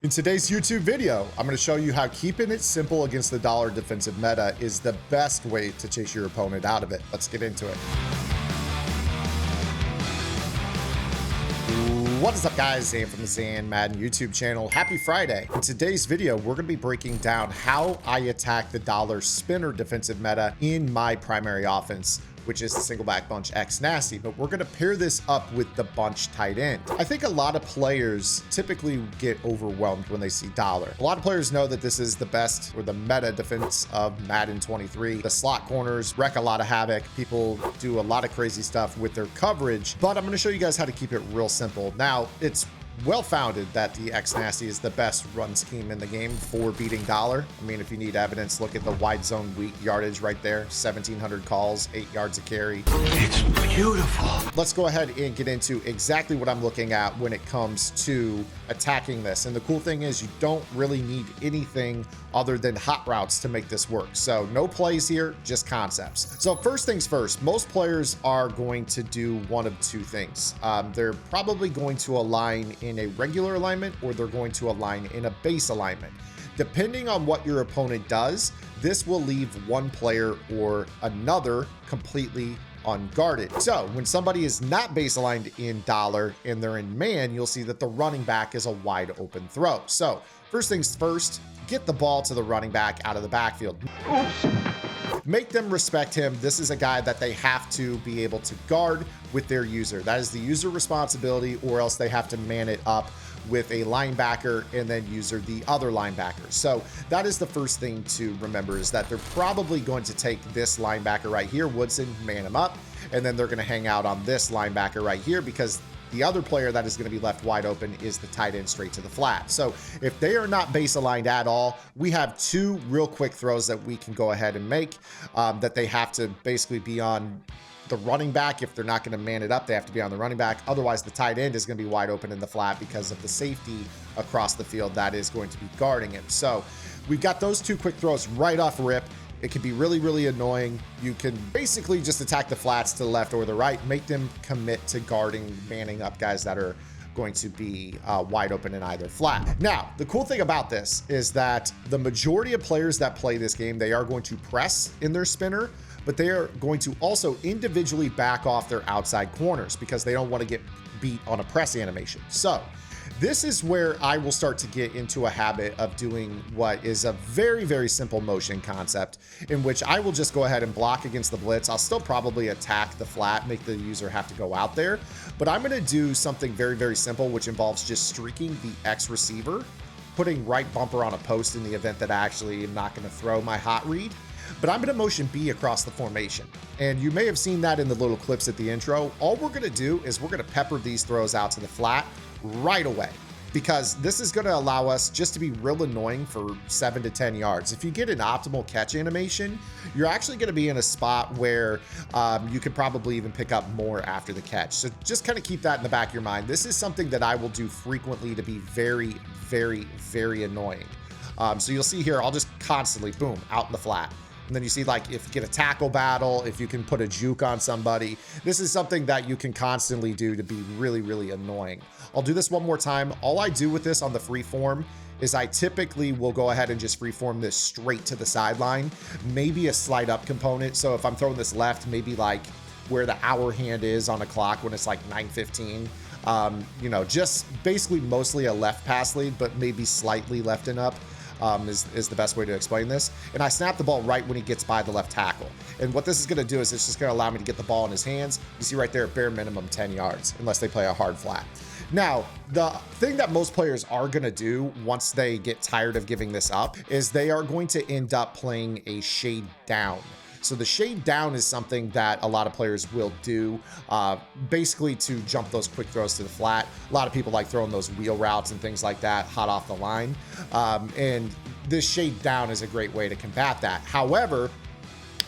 In today's YouTube video, I'm going to show you how keeping it simple against the dollar defensive meta is the best way to chase your opponent out of it. Let's get into it. What is up, guys? Zan from the Zan Madden YouTube channel. Happy Friday. In today's video, we're going to be breaking down how I attack the dollar spinner defensive meta in my primary offense, which is the single back bunch X nasty, but we're going to pair this up with the bunch tight end. I think a lot of players typically get overwhelmed when they see dollar. A lot of players know that this is the best or the meta defense of Madden 23. The slot corners wreak a lot of havoc. People do a lot of crazy stuff with their coverage, but I'm going to show you guys how to keep it real simple. Now, it's well founded that the X nasty is the best run scheme in the game for beating dollar. I mean, if you need evidence, look at the wide zone weak yardage right there. 1,700 calls, 8 yards a carry. It's beautiful. Let's go ahead and get into exactly what I'm looking at when it comes to attacking this. And the cool thing is you don't really need anything other than hot routes to make this work. So no plays here, just concepts. So first things first, most players are going to do one of two things. They're probably going to align in a regular alignment, or they're going to align in a base alignment. Depending on what your opponent does, this will leave one player or another completely unguarded. So when somebody is not base aligned in dollar and they're in man, you'll see that the running back is a wide open throw. So first things first, get the ball to the running back out of the backfield. Oops. Make them respect him. This is a guy that they have to be able to guard with their user. That is the user responsibility, or else they have to man it up with a linebacker and then user the other linebacker. So that is the first thing to remember, is that they're probably going to take this linebacker right here, Woodson, man him up, and then they're going to hang out on this linebacker right here, because the other player that is going to be left wide open is the tight end straight to the flat. So if they are not base aligned at all, we have two real quick throws that we can go ahead and make, that they have to basically be on the running back. If they're not going to man it up, they have to be on the running back. Otherwise, the tight end is going to be wide open in the flat because of the safety across the field that is going to be guarding him. So we've got those two quick throws right off rip. It can be really, really annoying. You can basically just attack the flats to the left or the right, make them commit to guarding, manning up guys that are going to be wide open in either flat. Now, the cool thing about this is that the majority of players that play this game, they are going to press in their spinner, but they are going to also individually back off their outside corners because they don't want to get beat on a press animation. So this is where I will start to get into a habit of doing what is a very, very simple motion concept, in which I will just go ahead and block against the blitz. I'll still probably attack the flat, make the user have to go out there, but I'm going to do something very, very simple, which involves just streaking the X receiver, putting right bumper on a post in the event that I actually am not going to throw my hot read. But I'm going to motion B across the formation. And you may have seen that in the little clips at the intro. All we're going to do is we're going to pepper these throws out to the flat right away, because this is going to allow us just to be real annoying for 7 to 10 yards. If you get an optimal catch animation, you're actually going to be in a spot where you could probably even pick up more after the catch. So just kind of keep that in the back of your mind. This is something that I will do frequently to be very, very, very annoying. So you'll see here, I'll just constantly, boom, out in the flat. And then you see, like, if you get a tackle battle, if you can put a juke on somebody, this is something that you can constantly do to be really, really annoying. I'll do this one more time. All I do with this on the free form is I typically will go ahead and just freeform this straight to the sideline, maybe a slide up component. So if I'm throwing this left, maybe like where the hour hand is on a clock when it's like 9:15, you know, just basically mostly a left pass lead, but maybe slightly left and up. Is the best way to explain this. And I snap the ball right when he gets by the left tackle. And what this is going to do is it's just going to allow me to get the ball in his hands. You see right there, bare minimum 10 yards, unless they play a hard flat. Now, the thing that most players are going to do once they get tired of giving this up is they are going to end up playing a shade down. So the shade down is something that a lot of players will do, basically to jump those quick throws to the flat. A lot of people like throwing those wheel routes and things like that hot off the line. And this shade down is a great way to combat that. However,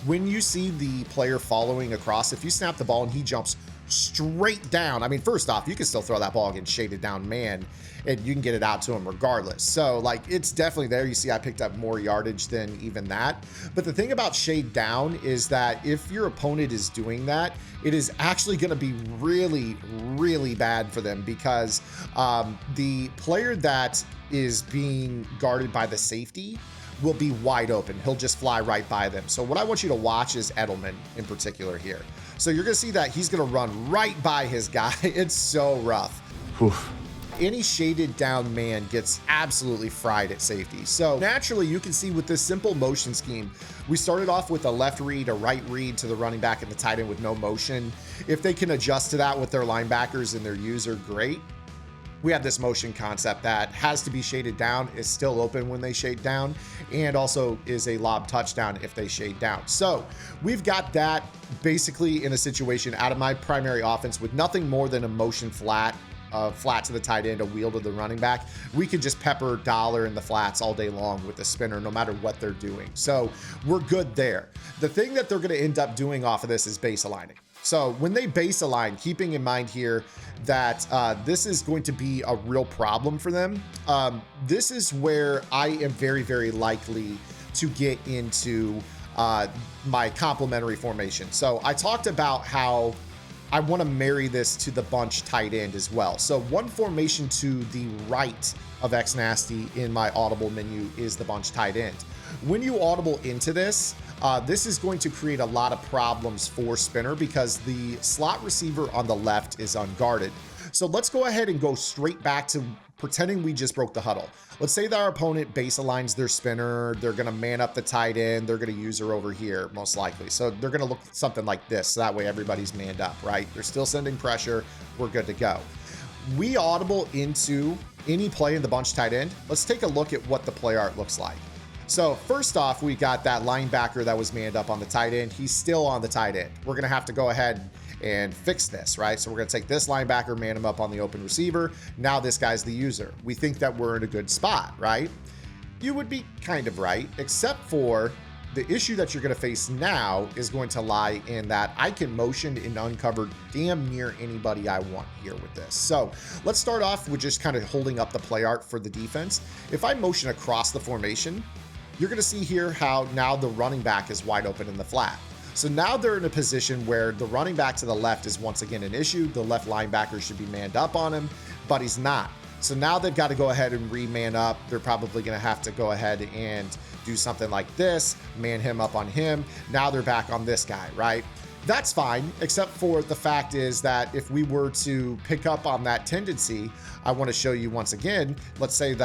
when you see the player following across, if you snap the ball and he jumps straight down, I mean, first off, you can still throw that ball against shaded down man and you can get it out to him regardless. So like, it's definitely there. You see, I picked up more yardage than even that. But the thing about shade down is that if your opponent is doing that, it is actually going to be really, really bad for them, because the player that is being guarded by the safety will be wide open. He'll just fly right by them. So what I want you to watch is Edelman in particular here. So you're going to see that he's going to run right by his guy. It's so rough. Oof. Any shaded down man gets absolutely fried at safety. So naturally, you can see with this simple motion scheme, we started off with a left read, a right read to the running back and the tight end with no motion. If they can adjust to that with their linebackers and their user, great. We have this motion concept that has to be shaded down, is still open when they shade down, and also is a lob touchdown if they shade down. So we've got that basically in a situation out of my primary offense with nothing more than a motion flat to the tight end, a wheel to the running back. We could just pepper dollar in the flats all day long with the spinner, no matter what they're doing. So we're good there. The thing that they're going to end up doing off of this is base aligning. So when they base align, keeping in mind here that this is going to be a real problem for them. This is where I am very, very likely to get into my complementary formation. So I talked about how I want to marry this to the bunch tight end as well. So one formation to the right of X Nasty in my audible menu is the bunch tight end. When you audible into this, this is going to create a lot of problems for Spinner because the slot receiver on the left is unguarded. So let's go ahead and go straight back to pretending we just broke the huddle. Let's say that our opponent base aligns their spinner. They're going to man up the tight end. They're going to use her over here, most likely. So they're going to look something like this. So that way everybody's manned up, right? They're still sending pressure. We're good to go. We audible into any play in the bunch tight end. Let's take a look at what the play art looks like. So first off, we got that linebacker that was manned up on the tight end. He's still on the tight end. We're going to have to go ahead and fix this, right? So we're going to take this linebacker, man him up on the open receiver. Now this guy's the user. We think that we're in a good spot, right? You would be kind of right, except for the issue that you're going to face now is going to lie in that I can motion and uncover damn near anybody I want here with this. So let's start off with just kind of holding up the play art for the defense. If I motion across the formation, you're going to see here how now the running back is wide open in the flat. So now they're in a position where the running back to the left is once again an issue. The left linebacker should be manned up on him, but he's not. So now they've got to go ahead and re-man up. They're probably going to have to go ahead and do something like this, man him up on him. Now they're back on this guy, right? That's fine, except for the fact is that if we were to pick up on that tendency, I want to show you once again, let's say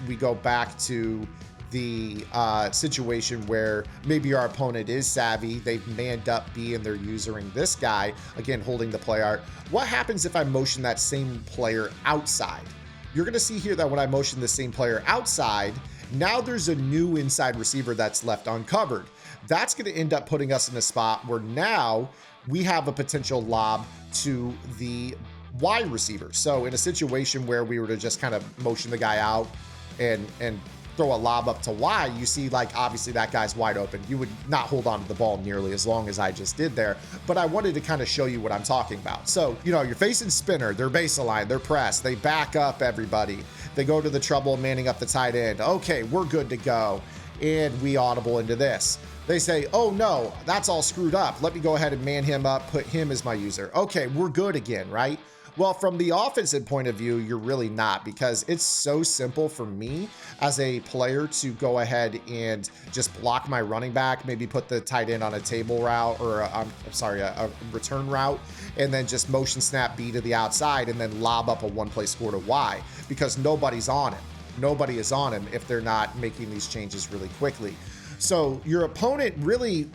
we go back to the situation where maybe our opponent is savvy, they've manned up B and they're using this guy, again, holding the play art. What happens if I motion that same player outside? You're going to see here that when I motion the same player outside, now there's a new inside receiver that's left uncovered. That's going to end up putting us in a spot where now we have a potential lob to the wide receiver. So in a situation where we were to just kind of motion the guy out and throw a lob up to Y, you see, like, obviously that guy's wide open. You would not hold on to the ball nearly as long as I just did there, but I wanted to kind of show you what I'm talking about. So, you know, you're facing Spinner, they're base aligned, they're pressed, they back up everybody. They go to the trouble of manning up the tight end. Okay, we're good to go. And we audible into this. They say, oh no, that's all screwed up. Let me go ahead and man him up, put him as my user. Okay, we're good again, right? Well, from the offensive point of view, you're really not, because it's so simple for me as a player to go ahead and just block my running back, maybe put the tight end on a table route or a return route, and then just motion snap B to the outside and then lob up a one-play score to Y, because nobody's on him. Nobody is on him if they're not making these changes really quickly. So your opponent really,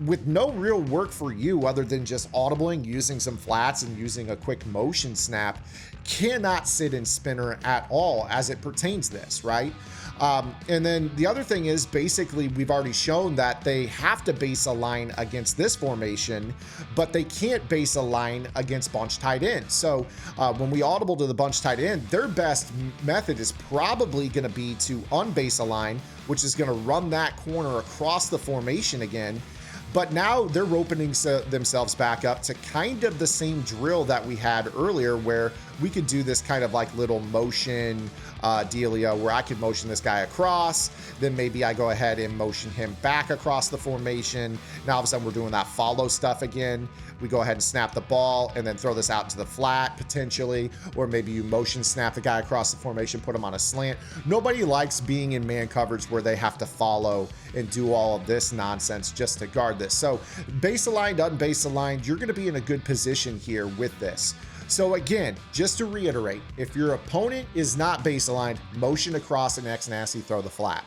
with no real work for you other than just audibling, using some flats and using a quick motion snap, cannot sit in Spinner at all as it pertains this, right? And then the other thing is, basically, we've already shown that they have to base align against this formation, but they can't base align against bunch tight end. So when we audible to the bunch tight end, their best method is probably going to be to unbase align, which is going to run that corner across the formation again. But now they're opening themselves back up to kind of the same drill that we had earlier, where we could do this kind of like little motion dealio where I could motion this guy across, then maybe I go ahead and motion him back across the formation. Now all of a sudden we're doing that follow stuff again. We go ahead and snap the ball and then throw this out to the flat potentially, or maybe you motion snap the guy across the formation, put him on a slant. Nobody likes being in man coverage where they have to follow and do all of this nonsense just to guard this. So base aligned, unbase aligned, you're going to be in a good position here with this. So again, just to reiterate, if your opponent is not base aligned, motion across an X nasty, throw the flat.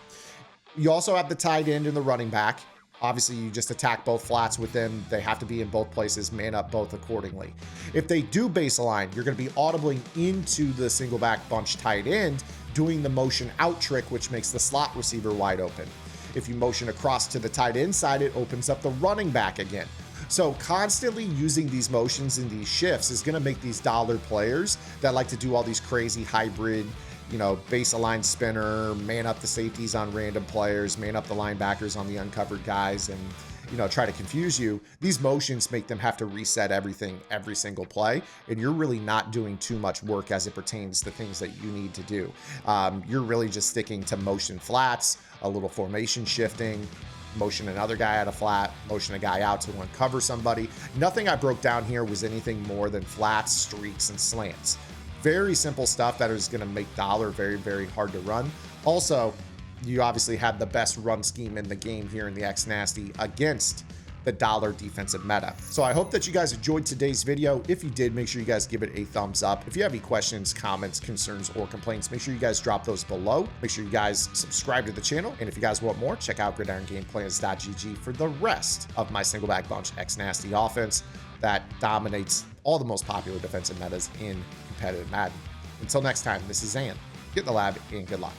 You also have the tight end and the running back. Obviously, you just attack both flats with them. They have to be in both places, man up both accordingly. If they do base align, you're going to be audibling into the single back bunch tight end, doing the motion out trick, which makes the slot receiver wide open. If you motion across to the tight end side, it opens up the running back again. So constantly using these motions and these shifts is going to make these dollar players that like to do all these crazy hybrid, you know, base aligned spinner, man up the safeties on random players, man up the linebackers on the uncovered guys, and, you know, try to confuse you. These motions make them have to reset everything every single play, and you're really not doing too much work as it pertains to things that you need to do. You're really just sticking to motion flats, a little formation shifting, motion another guy out of flat, motion a guy out to uncover somebody. Nothing I broke down here was anything more than flats, streaks, and slants. Very simple stuff that is going to make dollar very, very hard to run. Also, you obviously had the best run scheme in the game here in the X Nasty against the dollar defensive meta. So I hope that you guys enjoyed today's video. If you did, make sure you guys give it a thumbs up. If you have any questions, comments, concerns, or complaints, make sure you guys drop those below. Make sure you guys subscribe to the channel. And if you guys want more, check out gridirongameplans.gg for the rest of my single back bunch X Nasty offense that dominates all the most popular defensive metas in competitive Madden. Until next time, this is Zan. Get in the lab and good luck.